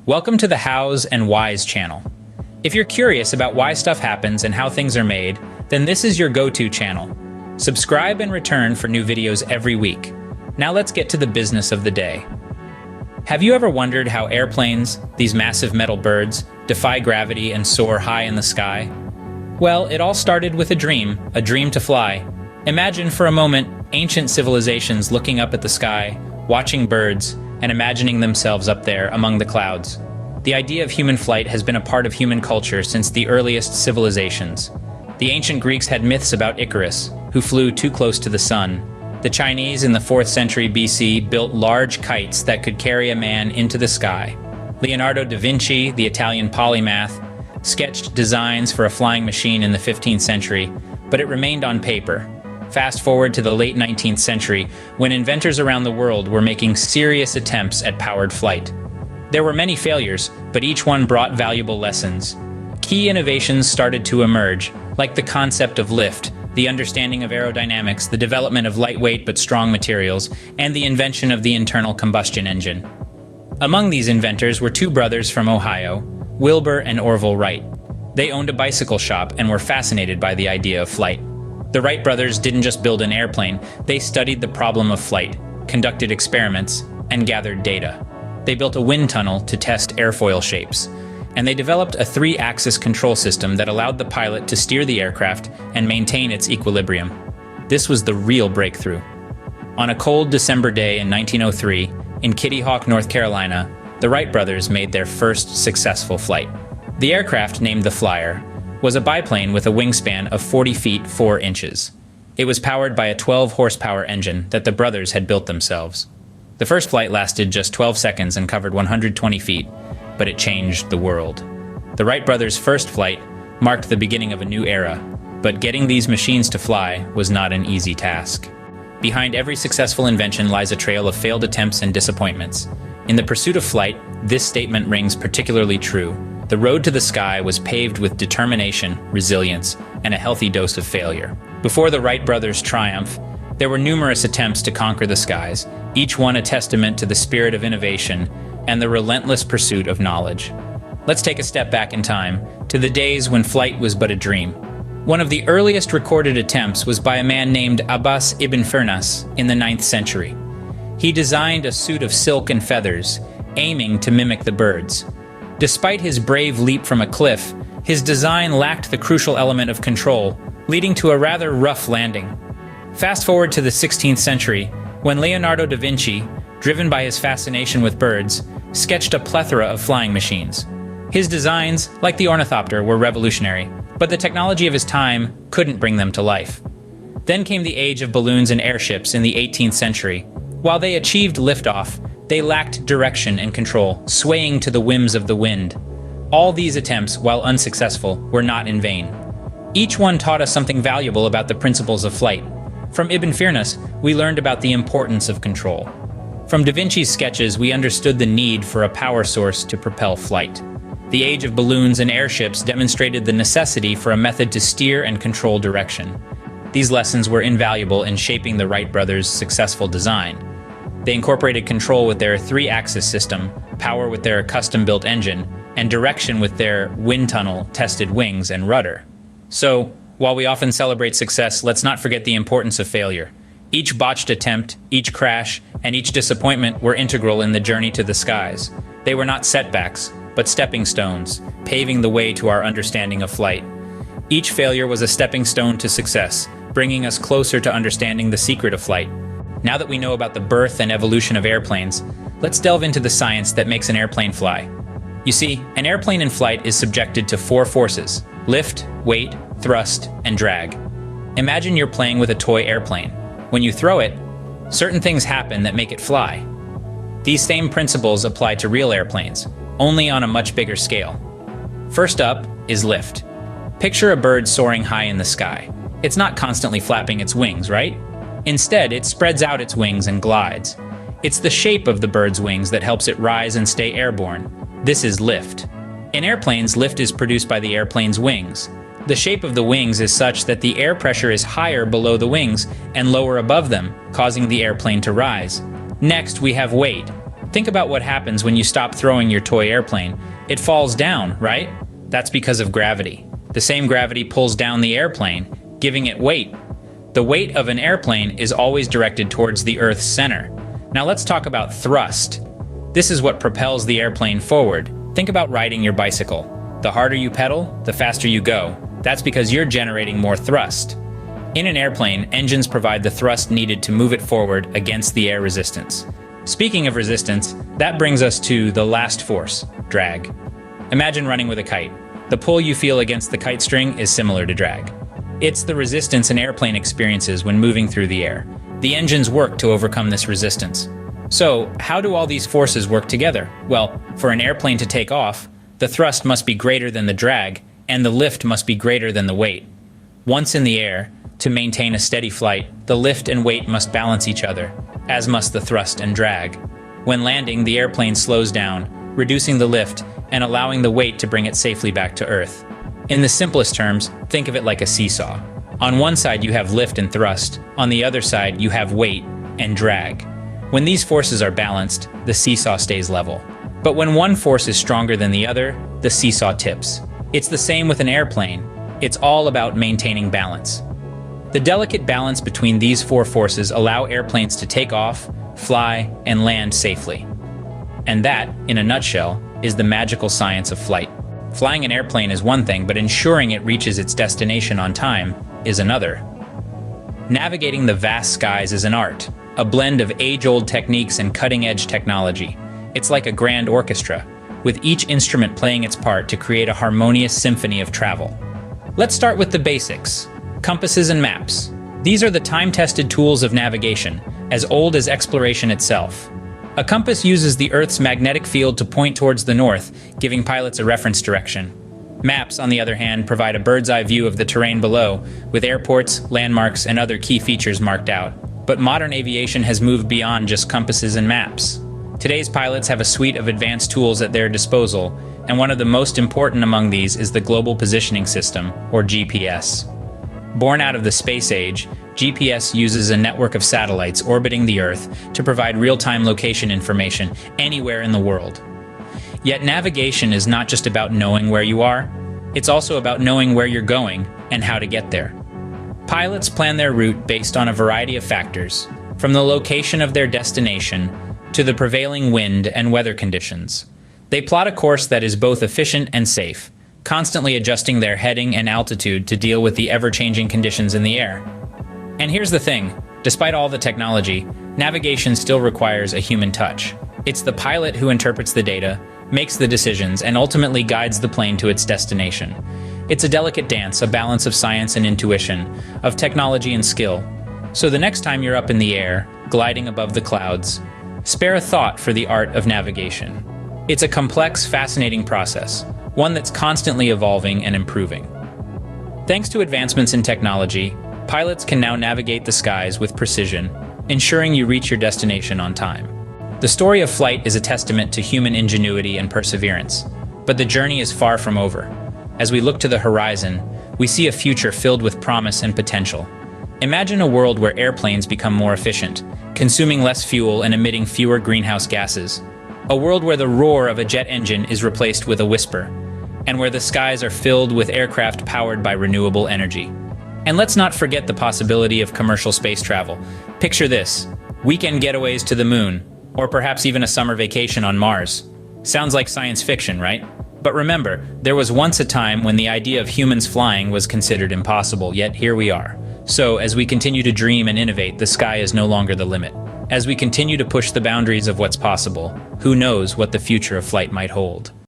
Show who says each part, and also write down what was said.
Speaker 1: Welcome to the Hows and Whys channel. If you're curious about why stuff happens and how things are made, then this is your go-to channel. Subscribe and return for new videos every week. Now let's get to the business of the day. Have you ever wondered how airplanes, these massive metal birds, defy gravity and soar high in the sky? Well, it all started with a dream to fly. Imagine for a moment ancient civilizations looking up at the sky, watching birds, and imagining themselves up there among the clouds. The idea of human flight has been a part of human culture since the earliest civilizations. The ancient Greeks had myths about Icarus, who flew too close to the sun. The Chinese in the 4th century BC built large kites that could carry a man into the sky. Leonardo da Vinci, the Italian polymath, sketched designs for a flying machine in the 15th century, but it remained on paper. Fast forward to the late 19th century, when inventors around the world were making serious attempts at powered flight. There were many failures, but each one brought valuable lessons. Key innovations started to emerge, like the concept of lift, the understanding of aerodynamics, the development of lightweight but strong materials, and the invention of the internal combustion engine. Among these inventors were two brothers from Ohio, Wilbur and Orville Wright. They owned a bicycle shop and were fascinated by the idea of flight. The Wright brothers didn't just build an airplane, they studied the problem of flight, conducted experiments, and gathered data. They built a wind tunnel to test airfoil shapes, and they developed a 3-axis control system that allowed the pilot to steer the aircraft and maintain its equilibrium. This was the real breakthrough. On a cold December day in 1903, in Kitty Hawk, North Carolina, the Wright brothers made their first successful flight. The aircraft, named the Flyer, was a biplane with a wingspan of 40 feet 4 inches. It was powered by a 12-horsepower engine that the brothers had built themselves. The first flight lasted just 12 seconds and covered 120 feet, but it changed the world. The Wright brothers' first flight marked the beginning of a new era, but getting these machines to fly was not an easy task. Behind every successful invention lies a trail of failed attempts and disappointments. In the pursuit of flight, this statement rings particularly true. The road to the sky was paved with determination, resilience, and a healthy dose of failure. Before the Wright brothers' triumph, there were numerous attempts to conquer the skies, each one a testament to the spirit of innovation and the relentless pursuit of knowledge. Let's take a step back in time, to the days when flight was but a dream. One of the earliest recorded attempts was by a man named Abbas ibn Firnas in the 9th century. He designed a suit of silk and feathers, aiming to mimic the birds. Despite his brave leap from a cliff, his design lacked the crucial element of control, leading to a rather rough landing. Fast forward to the 16th century, when Leonardo da Vinci, driven by his fascination with birds, sketched a plethora of flying machines. His designs, like the ornithopter, were revolutionary, but the technology of his time couldn't bring them to life. Then came the age of balloons and airships in the 18th century. While they achieved liftoff, they lacked direction and control, swaying to the whims of the wind. All these attempts, while unsuccessful, were not in vain. Each one taught us something valuable about the principles of flight. From Ibn Firnas, we learned about the importance of control. From Da Vinci's sketches, we understood the need for a power source to propel flight. The age of balloons and airships demonstrated the necessity for a method to steer and control direction. These lessons were invaluable in shaping the Wright brothers' successful design. They incorporated control with their 3-axis system, power with their custom-built engine, and direction with their wind tunnel-tested wings and rudder. So, while we often celebrate success, let's not forget the importance of failure. Each botched attempt, each crash, and each disappointment were integral in the journey to the skies. They were not setbacks, but stepping stones, paving the way to our understanding of flight. Each failure was a stepping stone to success, bringing us closer to understanding the secret of flight. Now that we know about the birth and evolution of airplanes, let's delve into the science that makes an airplane fly. You see, an airplane in flight is subjected to 4 forces: lift, weight, thrust, and drag. Imagine you're playing with a toy airplane. When you throw it, certain things happen that make it fly. These same principles apply to real airplanes, only on a much bigger scale. First up is lift. Picture a bird soaring high in the sky. It's not constantly flapping its wings, right? Instead, it spreads out its wings and glides. It's the shape of the bird's wings that helps it rise and stay airborne. This is lift. In airplanes, lift is produced by the airplane's wings. The shape of the wings is such that the air pressure is higher below the wings and lower above them, causing the airplane to rise. Next, we have weight. Think about what happens when you stop throwing your toy airplane. It falls down, right? That's because of gravity. The same gravity pulls down the airplane, giving it weight. The weight of an airplane is always directed towards the Earth's center. Now let's talk about thrust. This is what propels the airplane forward. Think about riding your bicycle. The harder you pedal, the faster you go. That's because you're generating more thrust. In an airplane, engines provide the thrust needed to move it forward against the air resistance. Speaking of resistance, that brings us to the last force, drag. Imagine running with a kite. The pull you feel against the kite string is similar to drag. It's the resistance an airplane experiences when moving through the air. The engines work to overcome this resistance. So, how do all these forces work together? Well, for an airplane to take off, the thrust must be greater than the drag, and the lift must be greater than the weight. Once in the air, to maintain a steady flight, the lift and weight must balance each other, as must the thrust and drag. When landing, the airplane slows down, reducing the lift and allowing the weight to bring it safely back to Earth. In the simplest terms, think of it like a seesaw. On one side you have lift and thrust, on the other side you have weight and drag. When these forces are balanced, the seesaw stays level. But when one force is stronger than the other, the seesaw tips. It's the same with an airplane. It's all about maintaining balance. The delicate balance between these four forces allow airplanes to take off, fly, and land safely. And that, in a nutshell, is the magical science of flight. Flying an airplane is one thing, but ensuring it reaches its destination on time is another. Navigating the vast skies is an art, a blend of age-old techniques and cutting-edge technology. It's like a grand orchestra, with each instrument playing its part to create a harmonious symphony of travel. Let's start with the basics. Compasses and maps. These are the time-tested tools of navigation, as old as exploration itself. A compass uses the Earth's magnetic field to point towards the north, giving pilots a reference direction. Maps, on the other hand, provide a bird's-eye view of the terrain below, with airports, landmarks, and other key features marked out. But modern aviation has moved beyond just compasses and maps. Today's pilots have a suite of advanced tools at their disposal, and one of the most important among these is the Global Positioning System, or GPS. Born out of the space age, GPS uses a network of satellites orbiting the Earth to provide real-time location information anywhere in the world. Yet navigation is not just about knowing where you are, it's also about knowing where you're going and how to get there. Pilots plan their route based on a variety of factors, from the location of their destination to the prevailing wind and weather conditions. They plot a course that is both efficient and safe, constantly adjusting their heading and altitude to deal with the ever-changing conditions in the air. And here's the thing, despite all the technology, navigation still requires a human touch. It's the pilot who interprets the data, makes the decisions, and ultimately guides the plane to its destination. It's a delicate dance, a balance of science and intuition, of technology and skill. So the next time you're up in the air, gliding above the clouds, spare a thought for the art of navigation. It's a complex, fascinating process, one that's constantly evolving and improving. Thanks to advancements in technology, pilots can now navigate the skies with precision, ensuring you reach your destination on time. The story of flight is a testament to human ingenuity and perseverance, but the journey is far from over. As we look to the horizon, we see a future filled with promise and potential. Imagine a world where airplanes become more efficient, consuming less fuel and emitting fewer greenhouse gases. A world where the roar of a jet engine is replaced with a whisper, and where the skies are filled with aircraft powered by renewable energy. And let's not forget the possibility of commercial space travel. Picture this: weekend getaways to the moon, or perhaps even a summer vacation on Mars. Sounds like science fiction, right? But remember, there was once a time when the idea of humans flying was considered impossible, yet here we are. So, as we continue to dream and innovate, the sky is no longer the limit. As we continue to push the boundaries of what's possible, who knows what the future of flight might hold.